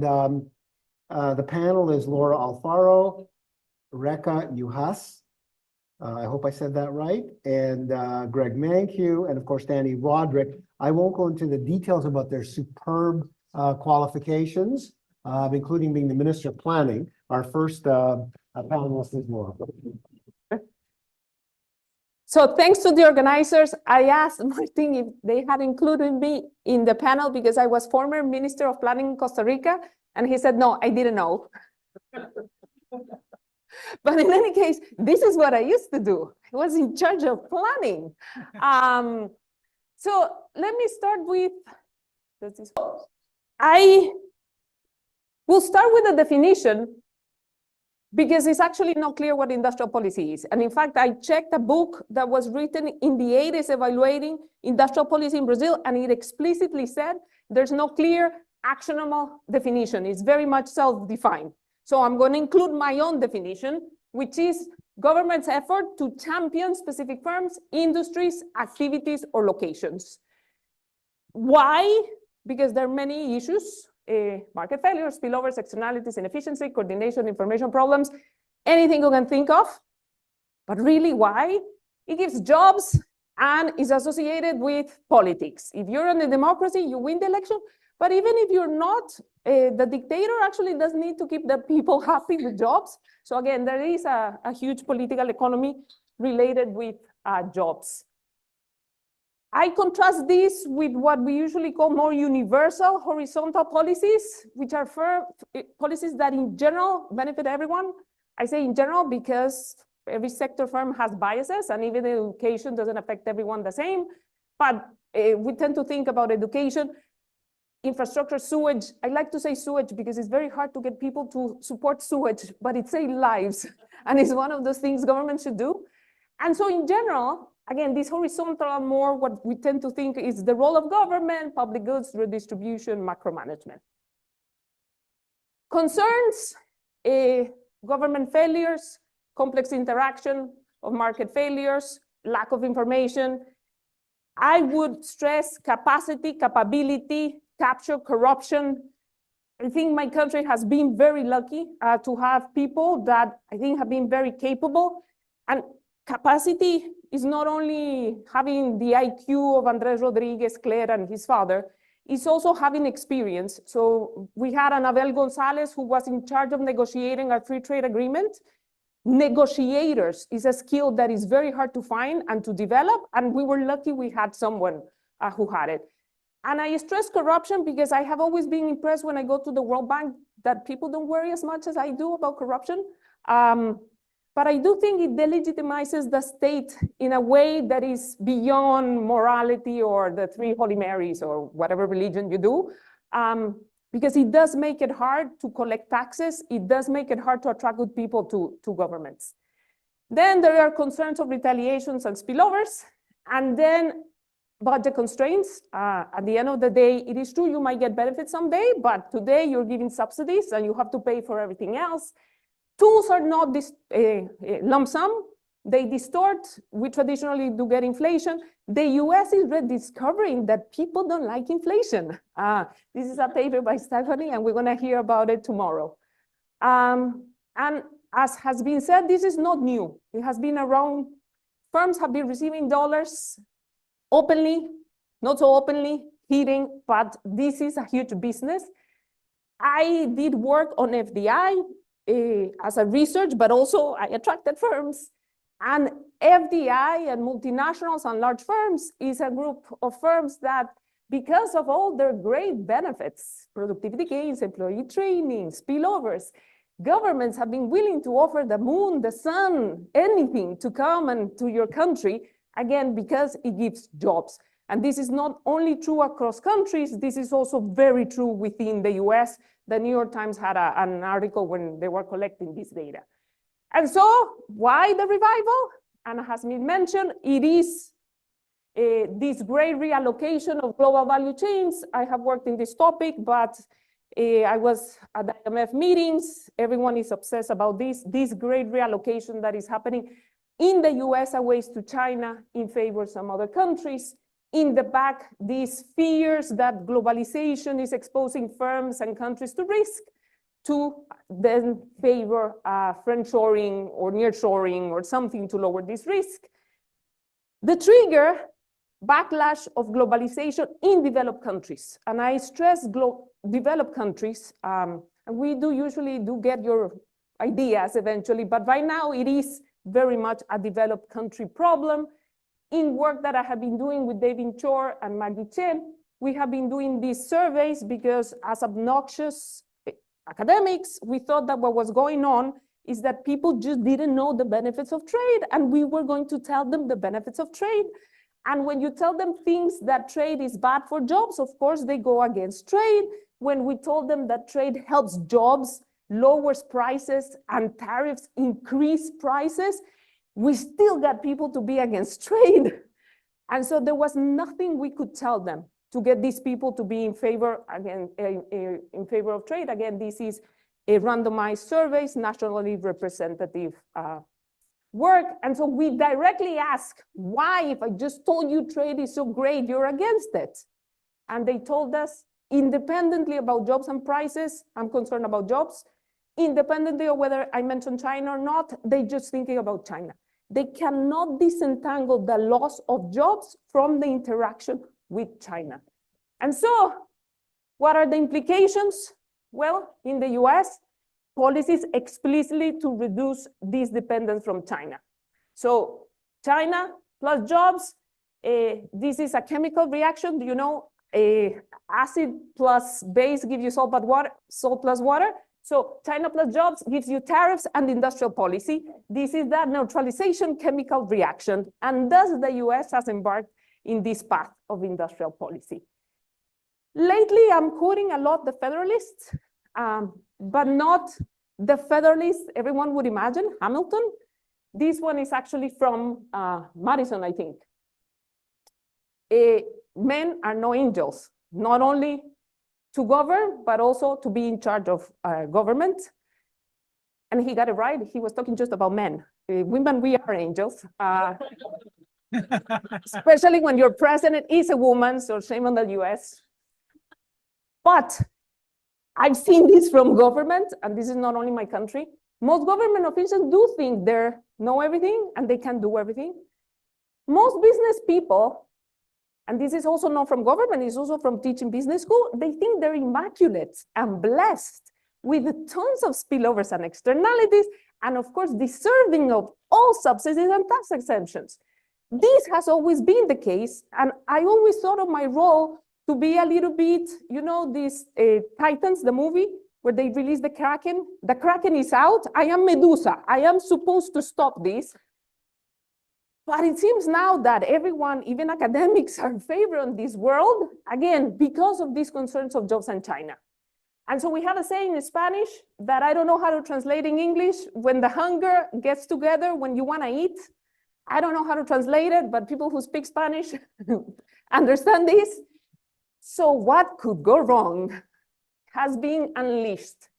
The panel is Laura Alfaro, Rekha Juhas, I hope I said that right, and Greg Mankiw, and of course, Danny Roderick. I won't go into the details about their superb qualifications, including being the Minister of Planning. Our first panelist is Laura. So thanks to the organizers, I asked Martin if they had included me in the panel because I was former Minister of Planning in Costa Rica, and he said, no, I didn't know. But in any case, this is what I used to do. I was in charge of planning. So let me start with, I will start with the definition because it's actually not clear what industrial policy is. And in fact, I checked a book that was written in the 80s evaluating industrial policy in Brazil, and it explicitly said there's no clear actionable definition. It's very much self-defined. So I'm going to include my own definition, which is government's effort to champion specific firms, industries, activities, or locations. Why? Because there are many issues, market failures, spillovers, externalities, inefficiency, coordination, information problems, anything you can think of. But really, why? It gives jobs and is associated with politics. If you're in a democracy, you win the election. But even if you're not, the dictator actually does need to keep the people happy with jobs. So again, there is a huge political economy related with jobs. I contrast this with what we usually call more universal horizontal policies, which are policies that in general benefit everyone. I say in general because every sector firm has biases, and even education doesn't affect everyone the same. But we tend to think about education, infrastructure, sewage. I like to say sewage because it's very hard to get people to support sewage, but it saves lives. And it's one of those things government should do. And so in general, again, this horizontal are more what we tend to think is the role of government, public goods, redistribution, macro management. Concerns, government failures, complex interaction of market failures, lack of information. I would stress capacity, capability, capture corruption. I think my country has been very lucky to have people that I think have been very capable. And capacity is not only having the IQ of Andres Rodriguez, Claire, and his father, it's also having experience. So we had Anabel Gonzalez, who was in charge of negotiating a free trade agreement. Negotiators is a skill that is very hard to find and to develop, and we were lucky we had someone who had it. And I stress corruption because I have always been impressed when I go to the World Bank that people don't worry as much as I do about corruption. But I do think it delegitimizes the state in a way that is beyond morality or the three Holy Marys or whatever religion you do, because it does make it hard to collect taxes. It does make it hard to attract good people to governments. Then there are concerns of retaliations and spillovers. And then budget constraints. At the end of the day, it is true you might get benefits someday, but today you're giving subsidies and you have to pay for everything else. Tools are not this lump sum. They distort. We traditionally do get inflation. The US is rediscovering that people don't like inflation. This is a paper by Stephanie, and we're going to hear about it tomorrow. And as has been said, this is not new. It has been around. Firms have been receiving dollars openly, not so openly, hidden, but this is a huge business. I did work on FDI as a research, but also I attracted firms. And FDI and multinationals and large firms is a group of firms that, because of all their great benefits, productivity gains, employee training, spillovers, governments have been willing to offer the moon, the sun, anything to come and to your country, again, because it gives jobs. And this is not only true across countries, this is also very true within the US. The New York Times had an article when they were collecting this data. And so why the revival? And as been mentioned, it is this great reallocation of global value chains. I have worked in this topic, but I was at the IMF meetings. Everyone is obsessed about this great reallocation that is happening in the US away to China in favor of some other countries. in the back, these fears that globalization is exposing firms and countries to risk, to then favor friendshoring or nearshoring or something to lower this risk. The trigger, backlash of globalization in developed countries. And I stress developed countries, and we usually get your ideas eventually, but right now it is very much a developed country problem. In work that I have been doing with David Chor and Maggie Chen, we have been doing these surveys because as obnoxious academics, we thought that what was going on is that people just didn't know the benefits of trade, and we were going to tell them the benefits of trade. And when you tell them things that trade is bad for jobs, of course, they go against trade. When we told them that trade helps jobs, lowers prices, and tariffs increase prices, we still got people to be against trade. And so there was nothing we could tell them to get these people to be in favor, again, in favor of trade. Again, this is a randomized surveys, nationally representative work. And so we directly ask, why, if I just told you trade is so great, you're against it? And they told us, independently about jobs and prices, I'm concerned about jobs. Independently of whether I mentioned China or not, they're just thinking about China. They cannot disentangle the loss of jobs from the interaction with China. And so what are the implications? Well, in the US, policies explicitly to reduce this dependence from China. So China plus jobs, this is a chemical reaction. Do you know acid plus base gives you salt plus water? So China plus jobs gives you tariffs and industrial policy. This is that neutralization chemical reaction. And thus the US has embarked in this path of industrial policy. Lately, I'm quoting a lot the Federalists, but not the Federalists everyone would imagine, Hamilton. This one is actually from Madison, I think. Men are no angels, not only to govern, but also to be in charge of government. And he got it right. He was talking just about men. Women, we are angels. Especially when your president is a woman, so shame on the US. But I've seen this from government, and this is not only my country. Most government officials do think they know everything and they can do everything. Most business people, and this is also not from government, it's also from teaching business school, they think they're immaculate and blessed with tons of spillovers and externalities, and of course, deserving of all subsidies and tax exemptions. This has always been the case, and I always thought of my role to be a little bit, you know, this Titans, the movie, where they release the Kraken. The Kraken is out. I am Medusa. I am supposed to stop this. But it seems now that everyone, even academics, are in favor of this world, again, because of these concerns of jobs and China. And so we have a saying in Spanish that I don't know how to translate in English. When the hunger gets together, when you want to eat, I don't know how to translate it, but people who speak Spanish understand this. So what could go wrong has been unleashed.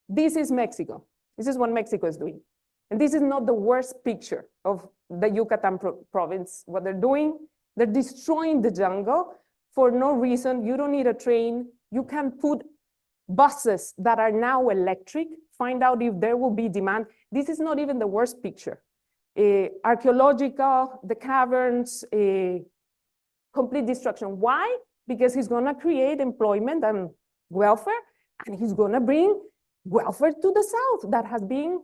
This is Mexico. This is what Mexico is doing. And this is not the worst picture of the Yucatan province. What they're doing, they're destroying the jungle for no reason. You don't need a train. You can put buses that are now electric, find out if there will be demand. This is not even the worst picture. Archaeological, the caverns, complete destruction. Why? Because he's going to create employment and welfare, and he's going to bring welfare to the South that has been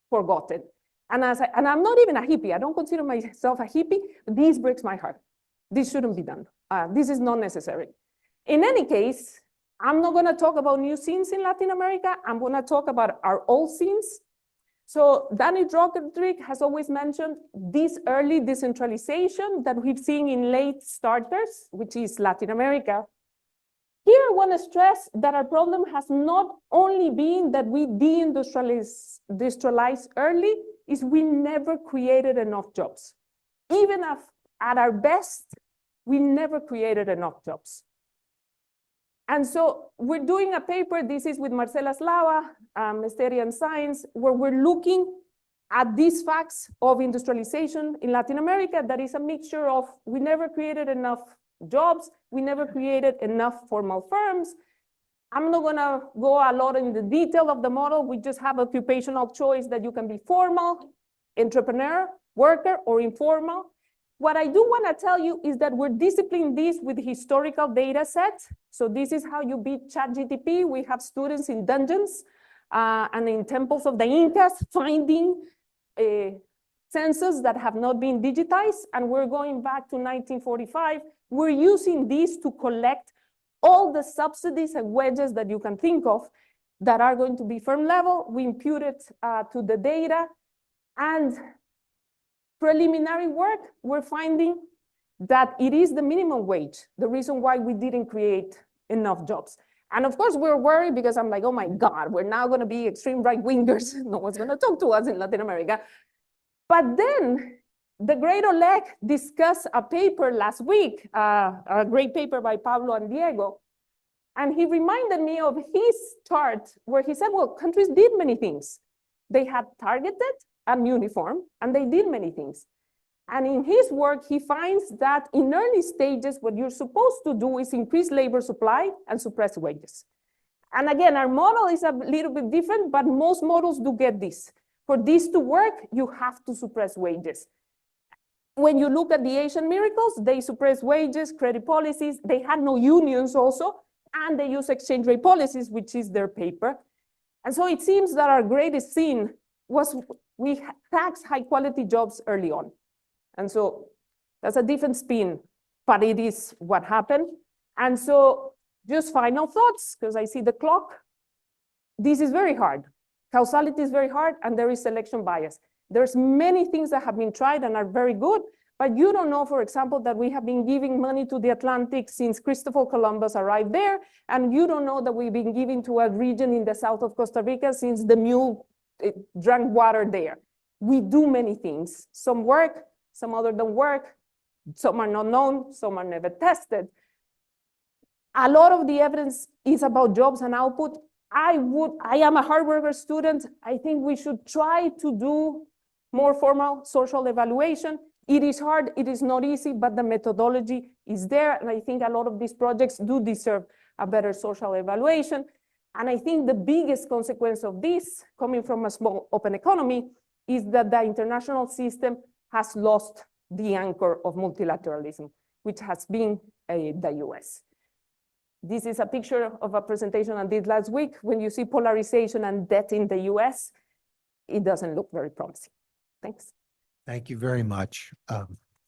forgotten. And I'm not even a hippie. I don't consider myself a hippie. This breaks my heart. This shouldn't be done. This is not necessary. In any case, I'm not going to talk about new scenes in Latin America. I'm going to talk about our old scenes. So Danny Roderick has always mentioned this early decentralization that we've seen in late starters, which is Latin America. Here I want to stress that our problem has not only been that we deindustrialize early, is we never created enough jobs. Even if at our best, we never created enough jobs. And so we're doing a paper, this is with Marcela Slava, Mysterian Science, where we're looking at these facts of industrialization in Latin America, that is a mixture of we never created enough jobs, we never created enough formal firms. I'm not gonna go a lot in the detail of the model. We just have occupational choice that you can be formal, entrepreneur, worker, or informal. What I do wanna tell you is that we're disciplining this with historical data sets. So this is how you beat ChatGPT. We have students in dungeons and in temples of the Incas finding census that have not been digitized. And we're going back to 1945. We're using this to collect all the subsidies and wedges that you can think of that are going to be firm level. We impute it to the data, and preliminary work, we're finding that it is the minimum wage, the reason why we didn't create enough jobs. And of course, we're worried because I'm like, oh my God, we're now gonna be extreme right-wingers. No one's gonna talk to us in Latin America. But then the great Oleg discussed a paper last week, a great paper by Pablo and Diego. And he reminded me of his chart where he said, well, countries did many things. They had targeted and uniform, and they did many things. And in his work, he finds that in early stages, what you're supposed to do is increase labor supply and suppress wages. And again, our model is a little bit different, but most models do get this. For this to work, you have to suppress wages. When you look at the Asian miracles, they suppress wages, credit policies. They had no unions also, and they use exchange rate policies, which is their paper. And so it seems that our greatest sin was we taxed high quality jobs early on. And so that's a different spin, but it is what happened. And so just final thoughts, because I see the clock. This is very hard. Causality is very hard, and there is selection bias. There's many things that have been tried and are very good, but you don't know, for example, that we have been giving money to the Atlantic since Christopher Columbus arrived there, and you don't know that we've been giving to a region in the south of Costa Rica since the mule drank water there. We do many things. Some work, some other don't work, some are not known, some are never tested. A lot of the evidence is about jobs and output. I am a hard worker student. I think we should try to do more formal social evaluation. It is hard, it is not easy, but the methodology is there. And I think a lot of these projects do deserve a better social evaluation. And I think the biggest consequence of this, coming from a small open economy, is that the international system has lost the anchor of multilateralism, which has been the US. This is a picture of a presentation I did last week. When you see polarization and debt in the US, it doesn't look very promising. Thanks. Thank you very much.